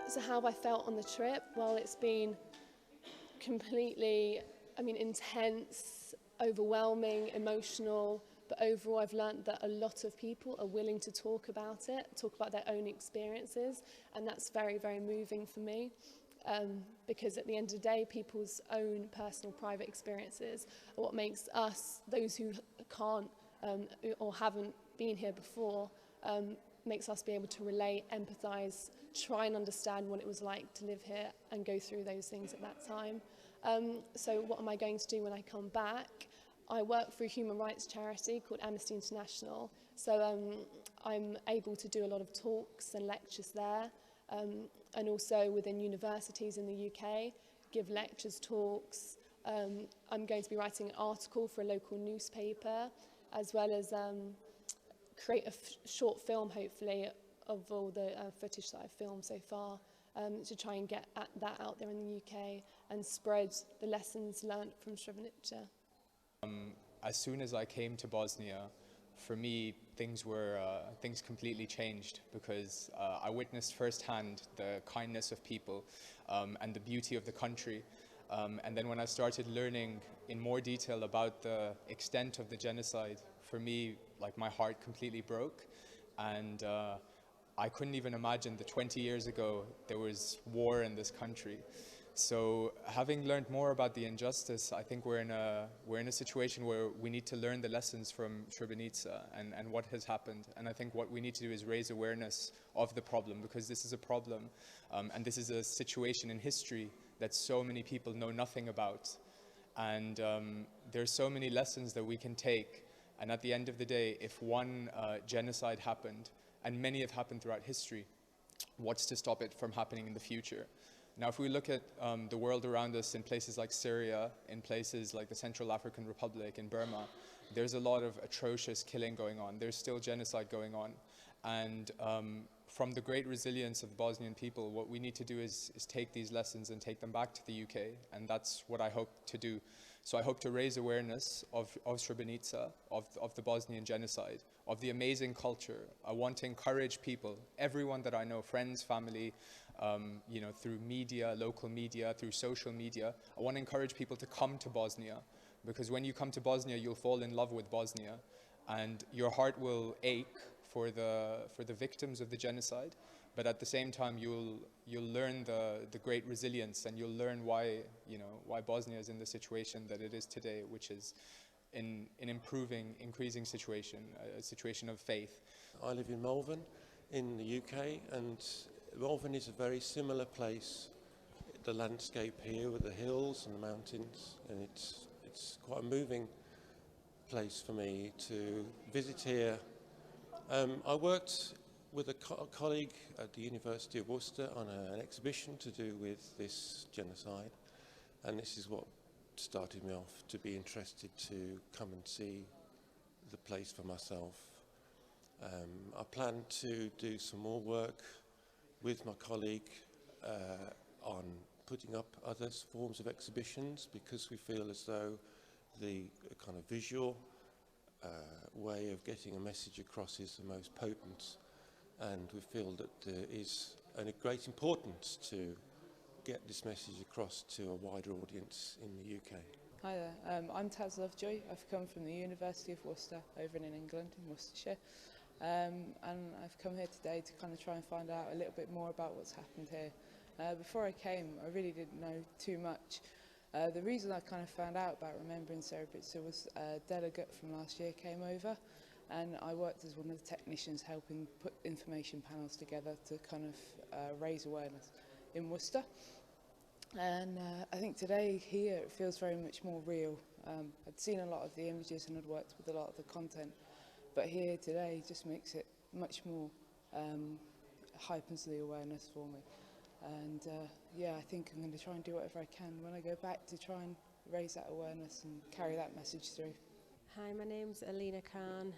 So how have I felt on the trip? Well, it's been completely, intense, overwhelming, emotional, but overall I've learnt that a lot of people are willing to talk about it, talk about their own experiences, and that's very, very moving for me. Because at the end of the day, people's own personal private experiences are what makes us, those who can't or haven't been here before, makes us be able to relate, empathise, try and understand what it was like to live here and go through those things at that time. So what am I going to do when I come back? I work for a human rights charity called Amnesty International, so I'm able to do a lot of talks and lectures there, and also within universities in the UK, give lectures, talks. I'm going to be writing an article for a local newspaper, as well as create a short film, hopefully, of all the footage that I've filmed so far, to try and get that out there in the UK and spread the lessons learned from Srebrenica. As soon as I came to Bosnia, for me, things completely changed, because I witnessed firsthand the kindness of people and the beauty of the country. And then when I started learning in more detail about the extent of the genocide, for me, like, my heart completely broke. And I couldn't even imagine that 20 years ago there was war in this country. So having learned more about the injustice, I think we're in a situation where we need to learn the lessons from Srebrenica and what has happened. And I think what we need to do is raise awareness of the problem, because this is a problem, and this is a situation in history that so many people know nothing about. And there's so many lessons that we can take. And at the end of the day, if one genocide happened, and many have happened throughout history, what's to stop it from happening in the future? Now, if we look at the world around us, in places like Syria, in places like the Central African Republic, in Burma, there's a lot of atrocious killing going on. There's still genocide going on. And from the great resilience of the Bosnian people, what we need to do is take these lessons and take them back to the UK. And that's what I hope to do. So I hope to raise awareness of Srebrenica, of the Bosnian genocide, of the amazing culture. I want to encourage people, everyone that I know, friends, family, through media, local media, through social media. I want to encourage people to come to Bosnia, because when you come to Bosnia, you'll fall in love with Bosnia, and your heart will ache for the victims of the genocide. But at the same time, you'll learn the great resilience, and you'll learn why Bosnia is in the situation that it is today, which is an increasing situation, a situation of faith. I live in Malvern in the UK, and Malvern is a very similar place. The landscape here with the hills and the mountains, and it's quite a moving place for me to visit here. I worked with a colleague at the University of Worcester on an exhibition to do with this genocide, and this is what started me off to be interested to come and see the place for myself. I plan to do some more work with my colleague on putting up other forms of exhibitions, because we feel as though the kind of visual way of getting a message across is the most potent, and we feel that there is a great importance to get this message across to a wider audience in the UK. Hi there, I'm Taz Lovejoy. I've come from the University of Worcester over in England, in Worcestershire, and I've come here today to kind of try and find out a little bit more about what's happened here. Before I came, I really didn't know too much. The reason I kind of found out about remembering Srebrenica was a delegate from last year came over, and I worked as one of the technicians helping put information panels together to kind of raise awareness in Worcester. And I think today here it feels very much more real. I'd seen a lot of the images and I'd worked with a lot of the content, but here today just makes it much more heightens the awareness for me. And yeah, I think I'm going to try and do whatever I can when I go back to try and raise that awareness and carry that message through. Hi, my name's Alina Khan.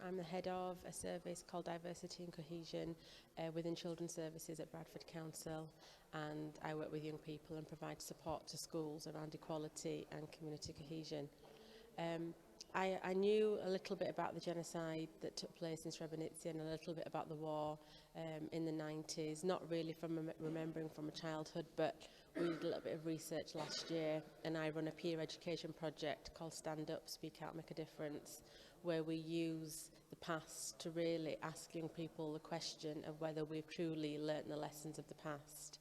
I'm the head of a service called Diversity and Cohesion within Children's Services at Bradford Council, and I work with young people and provide support to schools around equality and community cohesion. I knew a little bit about the genocide that took place in Srebrenica and a little bit about the war in the 90s, not really from remembering from a childhood, but we did a little bit of research last year, and I run a peer education project called Stand Up, Speak Out, Make a Difference, where we use the past to really ask young people the question of whether we've truly learnt the lessons of the past.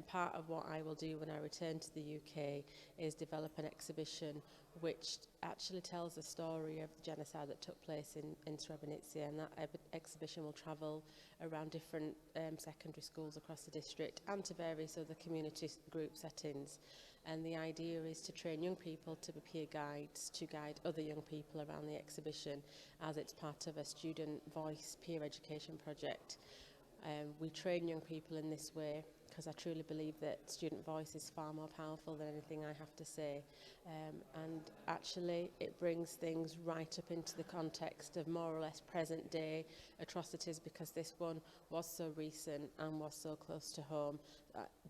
Part of what I will do when I return to the UK is develop an exhibition which actually tells the story of the genocide that took place in Srebrenica, and that exhibition will travel around different secondary schools across the district and to various other community group settings. And the idea is to train young people to be peer guides, to guide other young people around the exhibition, as it's part of a student voice peer education project. We train young people in this way because I truly believe that student voice is far more powerful than anything I have to say. And actually it brings things right up into the context of more or less present day atrocities, because this one was so recent and was so close to home,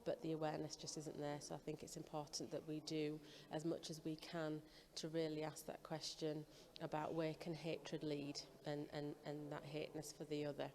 but the awareness just isn't there. So I think it's important that we do as much as we can to really ask that question about where can hatred lead, and that hateness for the other.